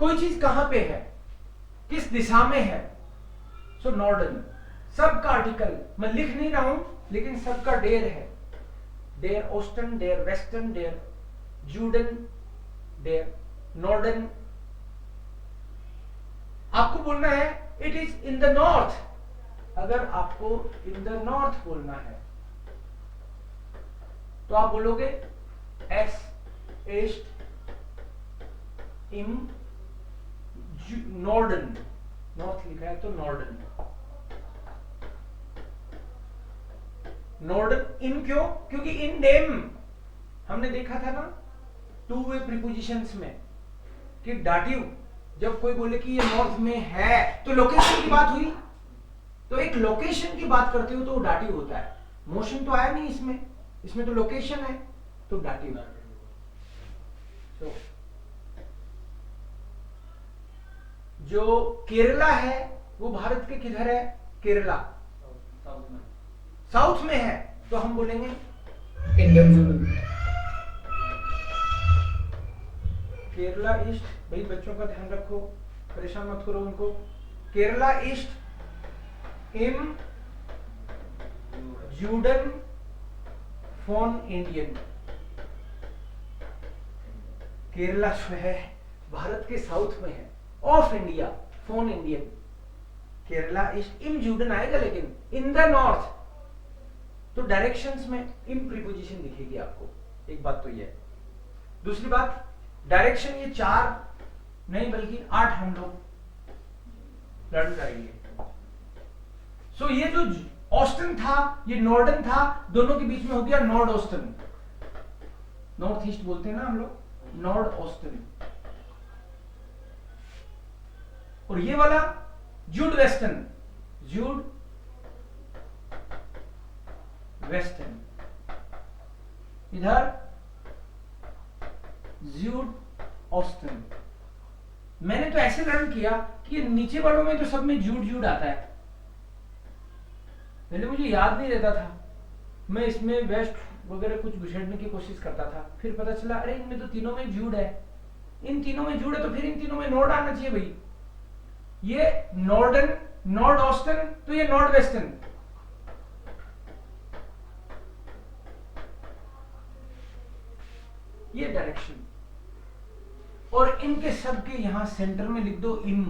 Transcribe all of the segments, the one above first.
कोई चीज कहां पे है, किस दिशा में है, सो नॉर्डर्न। सबका आर्टिकल मैं लिख नहीं रहा हूं, लेकिन सबका डेर है, डेर ओस्टन, डेर वेस्टर्न, डेर जूडन, डेर नॉर्डर्न। आपको बोलना है it is in the north. अगर आपको इन द नॉर्थ बोलना है तो आप बोलोगे एस ईस्ट इन नॉर्डर्न, नॉर्थ लिखा है तो नॉर्डर्न, नॉर्डर्न इन क्यों? क्योंकि इन डेम हमने देखा था ना टू वे प्रीपोजिशंस में कि डाटिव जब कोई बोले कि ये नॉर्थ में है तो लोकेशन की बात हुई, तो एक लोकेशन की बात करते हो तो वो डाटिव होता है। मोशन तो आया नहीं इसमें, इसमें तो लोकेशन है तो डाटिव। जो केरला है वो भारत के किधर है? केरला साउथ में है, तो हम बोलेंगे इंडियन। केरला ईस्ट। भाई बच्चों का ध्यान रखो, परेशान मत करो उनको। केरला ईस्ट इन जूडन फॉन इंडियन। केरला जो है भारत के साउथ में है, ऑफ इंडिया, फॉन इंडियन। केरला ईस्ट इन जूडन आएगा, लेकिन इन द नॉर्थ तो डायरेक्शंस में इन प्रीपोजिशन दिखेगी आपको। एक बात तो ये है। दूसरी बात, डायरेक्शन ये 4 नहीं बल्कि 8 हम लोग लर्न करेंगे। सो ये जो ऑस्टन था ये नॉर्डर्न था, दोनों के बीच में हो गया नॉर्ड ऑस्टन। नॉर्थ ईस्ट बोलते हैं ना हम लोग, नॉर्ड ऑस्टन। और ये वाला जूड वेस्टर्न, जूड वेस्टर्न, इधर जूड ऑस्टन। मैंने तो ऐसे लर्न किया कि नीचे वालों में तो सब में जूड जूड आता है। पहले मुझे याद नहीं रहता था, मैं इसमें वेस्ट वगैरह कुछ घुसेड़ने की कोशिश करता था, फिर पता चला अरे इनमें तो तीनों में जूड है, इन तीनों में जूड है तो फिर इन तीनों में नॉर्ड आना चाहिए भाई। ये नॉर्डर्न, नॉर्ड ऑस्टन, तो ये नॉर्ड वेस्टर्न। ये डायरेक्शन, और इनके सबके यहां सेंटर में लिख दो इम,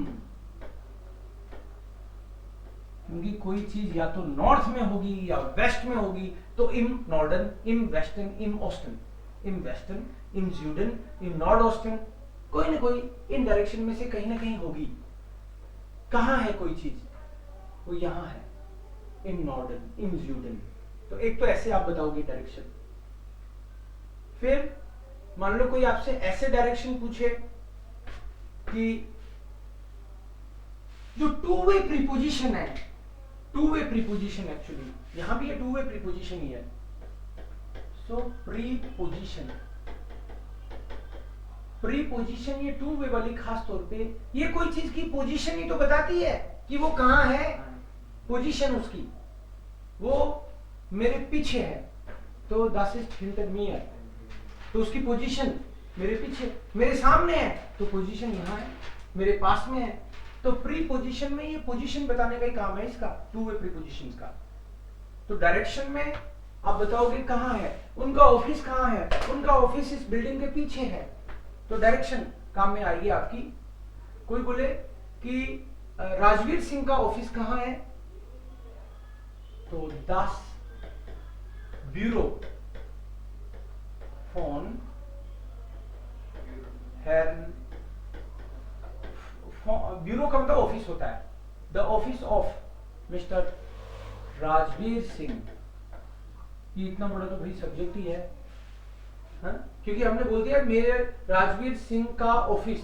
क्योंकि कोई चीज या तो नॉर्थ में होगी या वेस्ट में होगी, तो इम नॉर्डर्न, इम वेस्टर्न, इम ऑस्टन, इम वेस्टर्न, इम जूडन, इम नॉर्ड ऑस्टन, कोई ना कोई इन डायरेक्शन में से कहीं ना कहीं होगी। कहां है कोई चीज? वो यहां है, इम नॉर्डर्न, इम जूडन। तो एक तो ऐसे आप बताओगे डायरेक्शन। फिर मान लो कोई आपसे ऐसे डायरेक्शन पूछे कि जो टू वे प्रीपोजिशन है, टू वे प्रीपोजिशन एक्चुअली यहां भी ये टू वे प्रीपोजिशन ही है। सो प्रीपोजिशन, प्रीपोजिशन ये टू वे वाली खास तौर पे ये कोई चीज की पोजीशन ही तो बताती है कि वो कहां है। पोजीशन उसकी, वो मेरे पीछे है तो दैट इज हिंटर मी है, तो उसकी पोजीशन मेरे पीछे, मेरे सामने है तो पोजीशन यहां है, मेरे पास में है। तो प्रीपोजिशन में ये पोजीशन बताने का ही काम है इसका, टू वे प्रीपोजिशंस का। तो डायरेक्शन में आप बताओगे कहां है, उनका ऑफिस कहां है, उनका ऑफिस इस बिल्डिंग के पीछे है, तो डायरेक्शन काम में आएगी आपकी। कोई बोले कि राजवीर सिंह का ऑफिस कहां है, तो 10 ब्यूरो फोन हैरन, ब्यूरो का मतलब ऑफिस होता है, the office of mister Rajveer Singh. ये इतना बड़ा तो भाई सब्जेक्ट ही है, हाँ? क्योंकि हमने बोल दिया मेरे राजवीर सिंह का ऑफिस,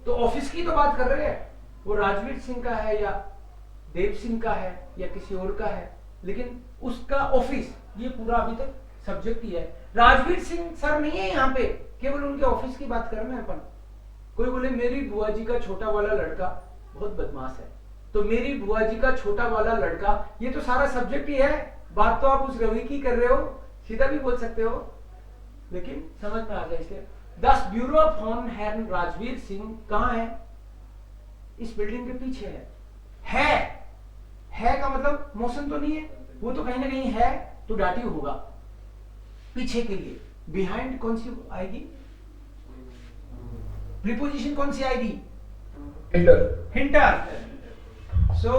तो ऑफिस की तो बात कर रहे हैं, वो राजवीर सिंह का है या देव सिंह का है या किसी और का है, लेकिन उसका ऑफिस ये पूरा अभी तक सब्जेक्ट ही है। राजवीर सिंह सर नहीं है यहाँ पे, केवल उनके ऑफिस की बात कर रहे हैं अपन। कोई बोले मेरी बुआ जी का छोटा वाला लड़का बहुत बदमाश है, तो मेरी बुआ जी का छोटा वाला लड़का, ये तो सारा सब्जेक्ट ही है। बात तो आप उस रवि की कर रहे हो, सीधा भी बोल सकते हो, लेकिन समझ में आ जाए इसलिए 10 bureau of phone heron Rajveer Singh कहाँ है, इस बिल्डिंग के पीछे है का मतलब मोशन तो नहीं है, वो तो कहीं ना कहीं है, तो डाटिव होगा पीछे के लिए। बिहाइंड कौन सी आएगी, प्रीपोजिशन कौन सी आएगी, हिंटर। सो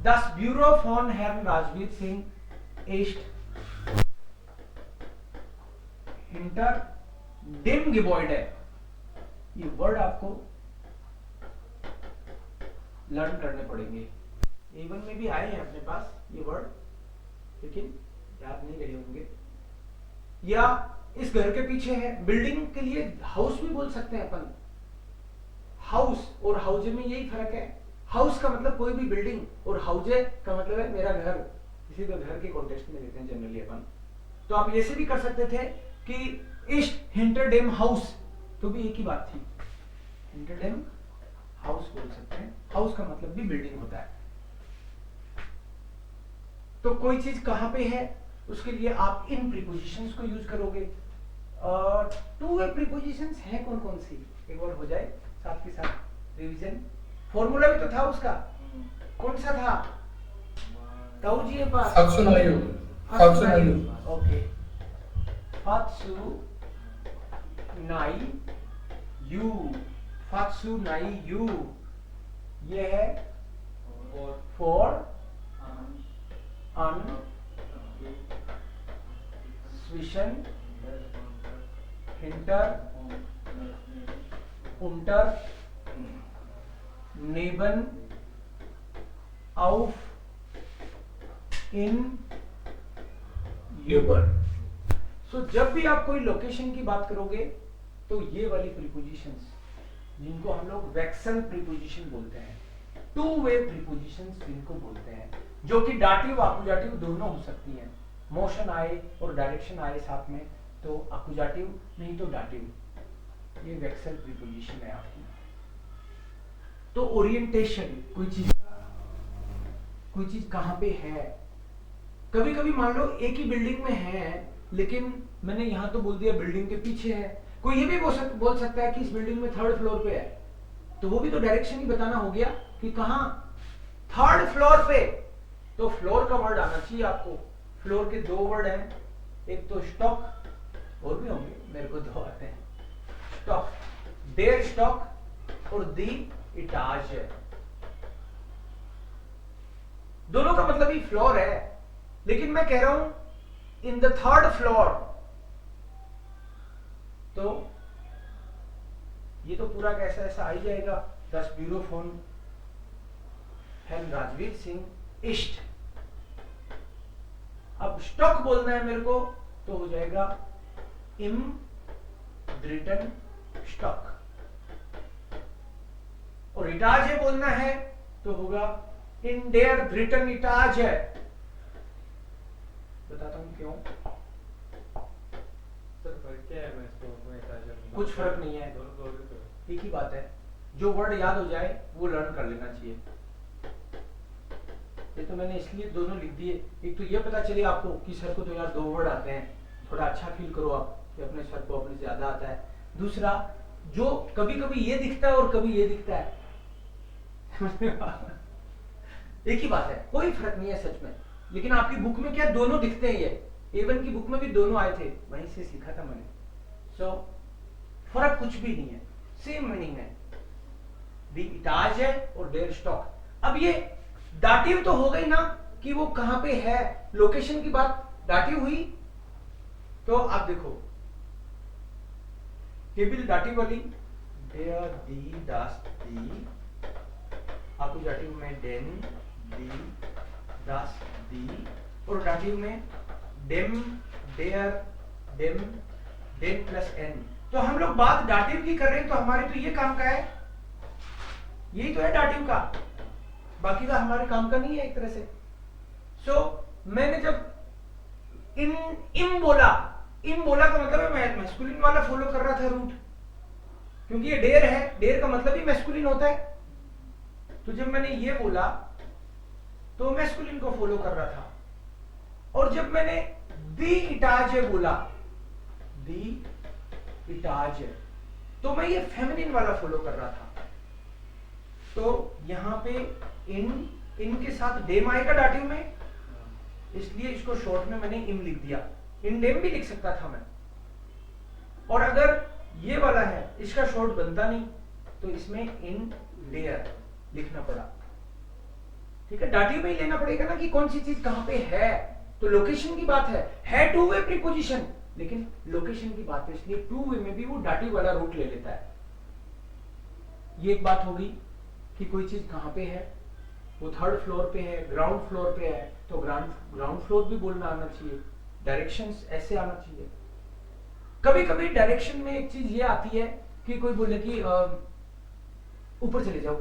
das Büro von Herrn Rajbir Singh ist hinter dem Gebäude। ये वर्ड आपको लर्न करने पड़ेंगे। A1 में भी आए हैं अपने पास ये वर्ड, लेकिन याद नहीं रहे होंगे। या इस घर के पीछे है, बिल्डिंग के लिए हाउस भी बोल सकते हैं अपन। हाउस और हाउजे में यही फर्क है, हाउस का मतलब कोई भी बिल्डिंग, और हाउजे का मतलब है मेरा घर। किसी को घर के कॉन्टेक्स्ट में लेते हैं जनरली अपन। तो आप ऐसे भी कर सकते थे कि ईस्ट हिंटरडेम हाउस, तो भी एक ही बात थी, हिंटरडेम हाउस बोल सकते हैं। हाउस का मतलब भी बिल्डिंग होता है। तो कोई चीज कहां पे है उसके लिए आप इन प्रीपोजिशंस को यूज करोगे। टू वे प्रीपोजिशंस हैं कौन कौन सी, एक बार हो जाए साथ के साथ रिवीजन। फॉर्मूला भी तो था उसका, कौन सा था ताऊ जी के पास, ओके, फात्सु नाई यू, फात्सु नाई यू, ये है फॉर अन स्विशन हिंटर unter neben auf in über। So जब भी आप कोई लोकेशन की बात करोगे तो ये वाली प्रीपोजिशंस जिनको हम लोग वेक्सल प्रीपोजिशन बोलते हैं, टू वे प्रीपोजिशंस जिनको बोलते हैं, जो कि डाटिव आकुजाटिव दोनों हो सकती हैं। मोशन आए और डायरेक्शन आए साथ में तो आकुजाटिव, नहीं तो डाटिव। ये वेक्सल प्रीपोजिशन है आपकी। तो ओरिएंटेशन, कोई चीज कहां पे है। कभी कभी मान लो एक ही बिल्डिंग में है, लेकिन मैंने यहां तो बोल दिया बिल्डिंग के पीछे है। कोई ये भी बोल सकता है कि इस बिल्डिंग में थर्ड फ्लोर पे है, तो वो भी तो डायरेक्शन ही बताना हो गया कि कहां, थर्ड फ्लोर पे। तो फ्लोर का वर्ड आना चाहिए आपको। फ्लोर के दो वर्ड हैं, एक तो स्टॉक, और भी होंगे, मेरे को दो आते हैं। स्टॉक, देयर स्टॉक और दी इटाज है, दोनों का मतलब ही फ्लोर है। लेकिन मैं कह रहा हूं इन द थर्ड फ्लोर, तो ये तो पूरा कैसा ऐसा आ ही जाएगा। दस ब्यूरो फोन हैन राजवीर सिंह ईस्ट। अब स्टॉक बोलना है मेरे को तो हो जाएगा इम ब्रिटन स्टॉक, और इटाज है बोलना है तो होगा इन डेयर ब्रिटन इटाज है। बताता हूं क्यों। सर फर्क क्या है, मैं इसको कुछ फर्क नहीं है, एक ही बात है। जो वर्ड याद हो जाए वो लर्न कर लेना चाहिए। ये तो मैंने इसलिए दोनों लिख दिए, एक तो ये पता चले आपको कि सर को तो यार दो वर्ड आते हैं, थोड़ा अच्छा फील करो आप कि अपने सर को अपने से ज्यादा आता है। दूसरा, जो कभी कभी ये दिखता है और कभी ये दिखता है एक ही बात है, कोई फर्क नहीं है सच में। लेकिन आपकी बुक में क्या दोनों दिखते हैं, ये A1 की बुक में भी दोनों आए थे, वहीं से सीखा था मैंने। सो फर्क कुछ भी नहीं है, सेम मीनिंग है। दी इटाज है और देयर स्टॉक। अब ये डाटिव तो हो गई ना कि वो कहां पे है, लोकेशन की बात डाटिव हुई। तो आप देखो केबिल डाटिव वाली, देयर दी दास दी, आकुजाटिव में डेन दी दास दी, और डाटिव में डेम डेयर डेम डेन प्लस एन। तो हम लोग बात डाटिव की कर रहे हैं, तो हमारे तो ये काम का है, यही तो है डाटिव का, बाकी का हमारे काम का नहीं है एक तरह से। सो मैंने जब इम बोला का मतलब है मैं मैस्कुलिन वाला फॉलो कर रहा था रूट, क्योंकि ये डेयर है, डेयर का मतलब ही मैस्कुलिन होता है। तो जब मैंने ये बोला तो मैस्कुलिन को फॉलो कर रहा था, और जब मैंने दी इटाज है बोला, दी इटाज है, तो मैं ये फेमिनिन वाला फॉलो कर रहा था। तो यहाँ पे इन के साथ डेम आएगा डाटिव में, इसलिए इसको शॉर्ट में मैंने इम लिख दिया। इन डेम भी लिख सकता था मैं, और अगर ये वाला है इसका शॉर्ट बनता नहीं तो इसमें इन देयर लिखना पड़ा। ठीक है, डाटिव में ही लेना पड़ेगा ना कि कौन सी चीज कहां पे है। तो लोकेशन की बात है टू वे प्रीपोजिशन, लेकिन लोकेशन की बात है इसलिए टू वे में भी वो डाटिव वाला रूट ले लेता है। ये एक बात होगी कि कोई चीज कहां पे है, वो थर्ड फ्लोर पे है, ग्राउंड फ्लोर पे है, तो ग्राउंड फ्लोर भी बोलना आना चाहिए, डायरेक्शंस ऐसे आना चाहिए। कभी कभी डायरेक्शन में एक चीज ये आती है कि कोई बोले कि ऊपर चले जाओ,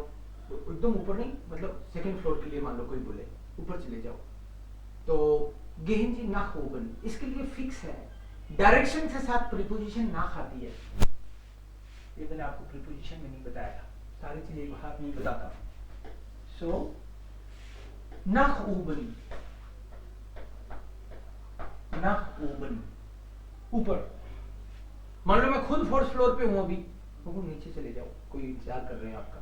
एकदम ऊपर नहीं, मतलब सेकंड फ्लोर के लिए मान लो कोई बोले ऊपर चले जाओ, तो गेहन जी नाक ओपन, इसके लिए फिक्स है, डायरेक्शन से साथ प्रीपोजिशन नाक आती है। ये मैंने आपको प्रीपोजिशन में नहीं बताया था, सारी चीजें एक हाथ नहीं बताता। सो नाक ओबन, नाक ओबन ऊपर, मान लो मैं खुद फोर्थ फ्लोर पे हूं अभी, तो नीचे चले जाओ, कोई इंतजार कर रहे हैं आपका।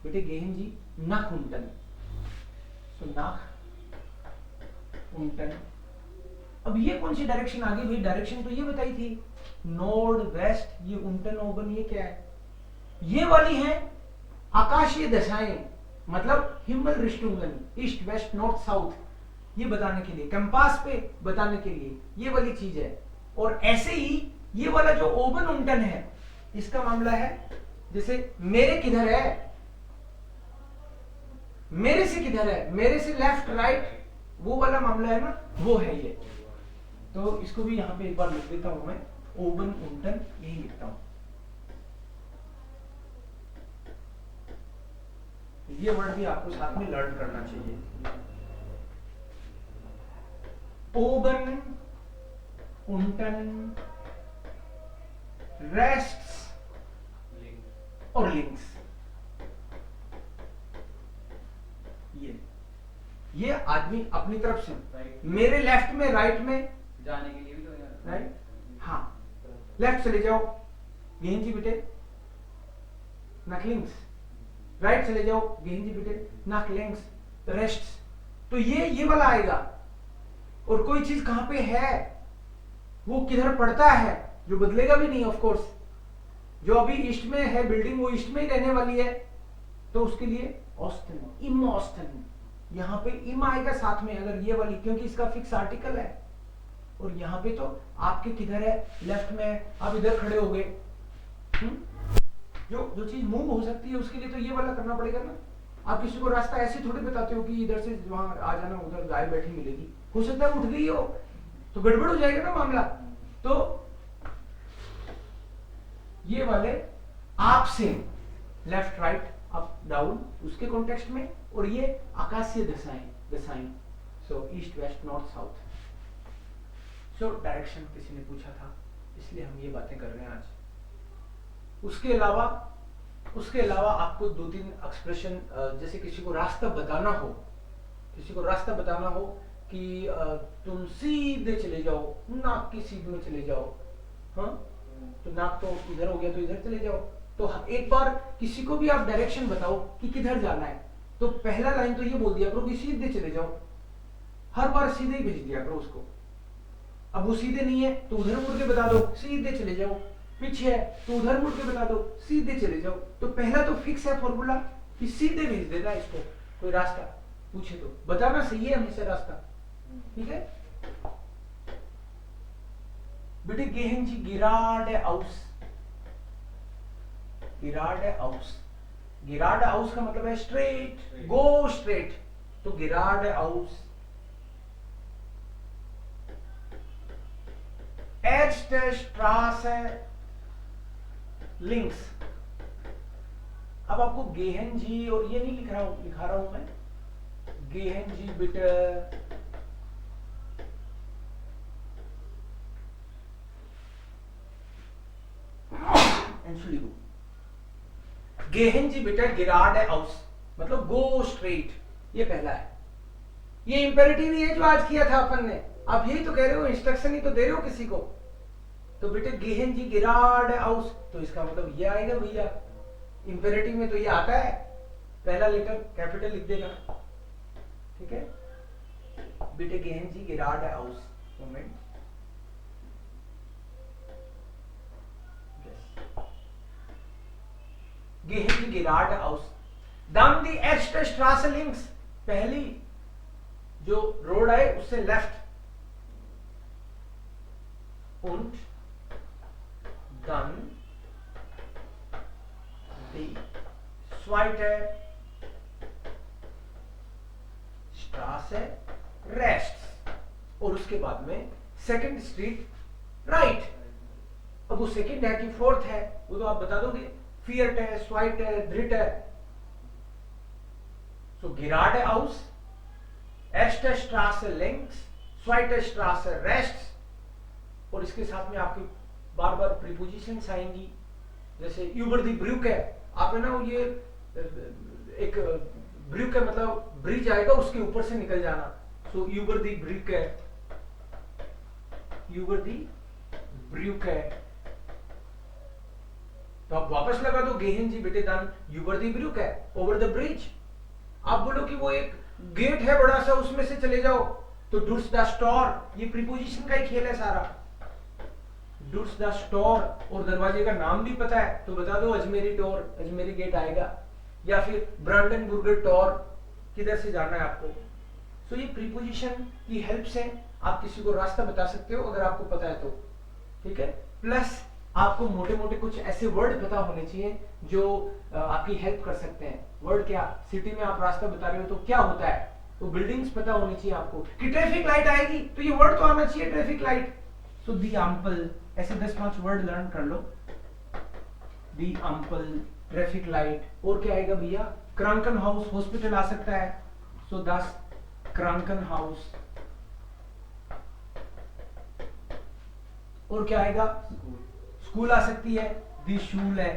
बेटे गेहन जी नाक उंटन, तो नाक उंटन। अब ये कौन सी डायरेक्शन आ गई भाई? डायरेक्शन तो ये बताई थी, नॉर्थ वेस्ट, ये उंटन ओबन ये क्या है? ये वाली है आकाशीय दशाएं, मतलब हिम्मल रिश्टुंगन, ईस्ट वेस्ट नॉर्थ साउथ, ये बताने के लिए, कंपास पे बताने के लिए ये वाली चीज है। और ऐसे ही ये वाला जो ओबन उंटन है, इसका मामला है जैसे मेरे किधर है, मेरे से किधर है, मेरे से लेफ्ट राइट, वो वाला मामला है ना, वो है ये। तो इसको भी यहां पे एक बार लिख देता हूं मैं, ओबन उंटन यही लिखता हूं। ये वर्ड भी आपको साथ में लर्न करना चाहिए। ओबन उंटन रेस्ट्स और लिंक्स, ये आदमी अपनी तरफ से मेरे लेफ्ट में राइट में जाने के लिए भी तो राइट, हाँ लेफ्ट चले जाओ गेहन जी बेटे नाक लिंक्स, राइट चले जाओ गेहन जी बेटे नाक लिंक्स रेस्ट्स, तो ये वाला आएगा। और कोई चीज कहां पे है, वो किधर पड़ता है, जो बदलेगा भी नहीं ऑफ कोर्स, जो अभी ईस्ट में है बिल्डिंग वो ईस्ट में ही रहने वाली है, तो उसके लिए ऑस्टन, इम ऑस्टन, यहां पे इम आएगा साथ में अगर ये वाली, क्योंकि इसका फिक्स आर्टिकल है। और यहां पे तो आपके किधर है, लेफ्ट में, आप इधर खड़े हो गए, जो चीज मूव हो सकती है उसके लिए तो ये वाला करना पड़ेगा ना। आप किसी को रास्ता ऐसे थोड़ी बताते हो कि इधर से वहां आ जाना, उधर गाय बैठी मिलेगी, हो सकता है उठ गई हो तो गड़बड़ हो जाएगा ना मामला। तो ये वाले आपसे लेफ्ट राइट अप डाउन उसके कॉन्टेक्स्ट में, और ये आकाशीय दशाएं, so east west north south. So direction किसी ने पूछा था इसलिए हम ये बातें कर रहे हैं आज। उसके अलावा आपको दो तीन एक्सप्रेशन, जैसे किसी को रास्ता बताना हो कि तुम सीधे चले जाओ, नाक की सीध में चले जाओ, हाँ तो नाक तो इधर हो गया तो इधर चले जाओ। तो एक बार किसी को भी आप डायरेक्शन बताओ कि किधर जाना है, तो पहला लाइन तो ये बोल दिया करो कि सीधे चले जाओ, हर बार सीधे ही भेज दिया करो उसको। अब वो सीधे नहीं है तो उधर मुड़ के बता दो सीधे चले जाओ, पीछे है तो उधर मुड़ के बता दो सीधे चले जाओ। तो पहला तो फिक्स है फॉर्मूला कि सीधे भेज देना है इसको, कोई रास्ता पूछे तो बताना सही है हमेशा रास्ता, ठीक है बेटे। गेहन जी गिराड हाउस, गिराड हाउस का मतलब है स्ट्रेट, गो स्ट्रेट, तो गिराड हाउस। Straße links। अब आपको गेहन जी, और ये नहीं लिखा रहा हूं मैं, गेहन जी बिटे गेहन जी बिटे गिराड हाउस, मतलब गो स्ट्रेट, ये पहला है। ये इंपेरेटिव ही है जो आज किया था अपन ने, आप यही तो कह रहे हो, इंस्ट्रक्शन ही तो दे रहे हो किसी को। तो बेटे गेहन जी गिराड हाउस, तो इसका मतलब ये आएगा भैया, इंपेरेटिव में तो ये आता है, पहला लेटर कैपिटल लिख देगा, ठीक है। Bitte gehen Sie geradeaus. Moment. Yes. Gehen Sie geradeaus. Dann die erste Straße links. पहली जो रोड है उससे left. Und dann die zweite Straße rechts. और उसके बाद में सेकंड स्ट्रीट राइट. अब वो सेकंड है कि फोर्थ है वो तो आप बता दोगे. फियर्ट है, स्वाइट है, ड्रिट है. सो geradeaus, erste Straße links, zweite Straße rechts. और इसके साथ में आपकी बार बार प्रीपोजिशंस आएंगी. जैसे यूबर दी ब्रूक है, आपने ना ये एक ब्रूक है मतलब ब्रिज आएगा उसके ऊपर से निकल जाना. सो यूबर दी ब्रूक है, यूबर दी ब्रूक है. तो आप वापस लगा दो गेहन जी बेटे दान यूबर दी ब्रूक है ओवर द ब्रिज. आप बोलो कि वो एक गेट है बड़ा सा उसमें से चले जाओ तो डुर्स द स्टोर. ये प्रीपोजिशन का ही खेल है सारा. डुर्स द स्टोर और दरवाजे का नाम भी पता है तो बता दो अजमेरी डोर, अजमेरी गेट आएगा. या फिर ब्रांडनबुर्गर टोर, किधर से जाना है आपको. सो ये प्रीपोजिशन की हेल्प से आप किसी को रास्ता बता सकते हो अगर आपको पता है तो, ठीक है. प्लस आपको मोटे मोटे कुछ ऐसे वर्ड पता होने चाहिए जो आपकी हेल्प कर सकते हैं. वर्ड क्या, सिटी में आप रास्ता बता रहे हो तो क्या होता है, तो बिल्डिंग्स पता होनी चाहिए आपको. कि ट्रैफिक लाइट आएगी तो ये वर्ड तो आना चाहिए ट्रैफिक लाइट. सो दी एम्पल, ऐसे 10-5 वर्ड लर्न कर लो. दी एम्पल, ट्रैफिक लाइट. और क्या आएगा भैया, क्रांकन हाउस, हॉस्पिटल आ सकता है. सो 10 क्रांकन हाउस. और क्या आएगा, स्कूल आ सकती है, दी शूल है.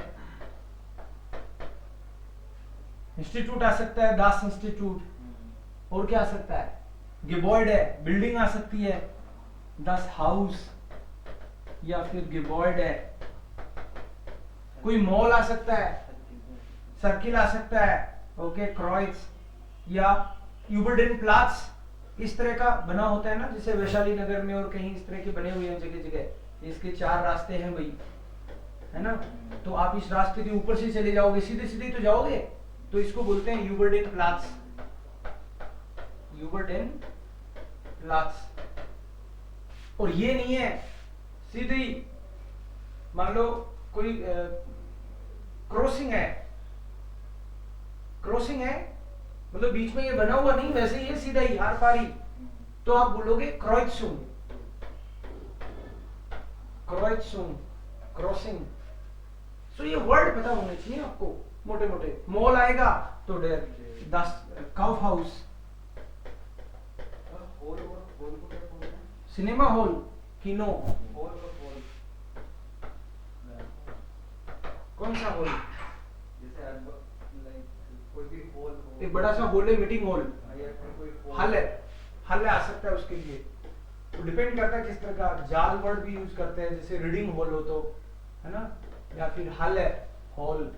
इंस्टीट्यूट आ सकता है, दास इंस्टीट्यूट. और क्या आ सकता है, गिबॉर्ड है, बिल्डिंग आ सकती है, दास हाउस या फिर गिबॉर्ड है. कोई मॉल आ सकता है, सर्किल आ सकता है, ओके, क्रॉइस या यूबरडेन प्लाट्स. इस तरह का बना होता है ना, जैसे वैशाली नगर में और कहीं इस तरह के बने हुए हैं जगह जगह. इसके 4 रास्ते हैं भाई, है ना. तो आप इस रास्ते के ऊपर से चले जाओगे, सीधे सीधे तो जाओगे. तो इसको बोलते हैं यूबरडेन प्लाट्स, यूबरडेन प्लाट्स. और ये नहीं है सीधी, मान लो कोई क्रॉसिंग है, क्रॉसिंग है मतलब बीच में ये बना हुआ नहीं, वैसे ही सीधा ही आर पार ही. तो आप बोलोगे क्रोइट्सुम, क्रोइट्सुम, क्रॉसिंग. सो ये वर्ड पता होने चाहिए आपको मोटे मोटे. मॉल आएगा तो 10 काउफ हाउस, सिनेमा हॉल, किनो. कौन सा हॉल, एक बड़ा सा हॉल है, मीटिंग हॉल. हल है, हल आ सकता है उसके लिए. तो डिपेंड करता है किस तरह का. जाल वर्ड भी यूज करते हैं, जैसे रीडिंग हॉल हो तो, है ना, या फिर हल है, हॉल,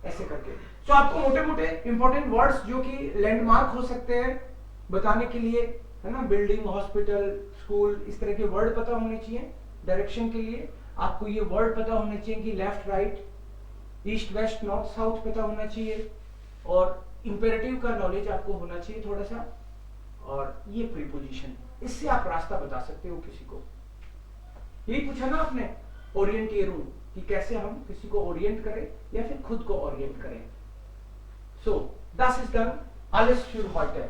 ऐसे करके. तो आपको मोटे मोटे इंपॉर्टेंट वर्ड्स जो कि लैंडमार्क हो सकते हैं बताने के लिए, है ना, बिल्डिंग, हॉस्पिटल, स्कूल, इस तरह के वर्ड पता होने चाहिए. डायरेक्शन के लिए आपको ये वर्ड पता होने चाहिए कि left right, east west, north south पता होना चाहिए. और इंपेरेटिव का नॉलेज आपको होना चाहिए थोड़ा सा. और ये प्रीपोजिशन, इससे आप रास्ता बता सकते हो किसी को. यही पूछा ना आपने, ओरिएंटेरू, कि कैसे हम किसी को ओरिएंट करें या फिर खुद को ओरिएंट करें. सो das ist dann alles für heute.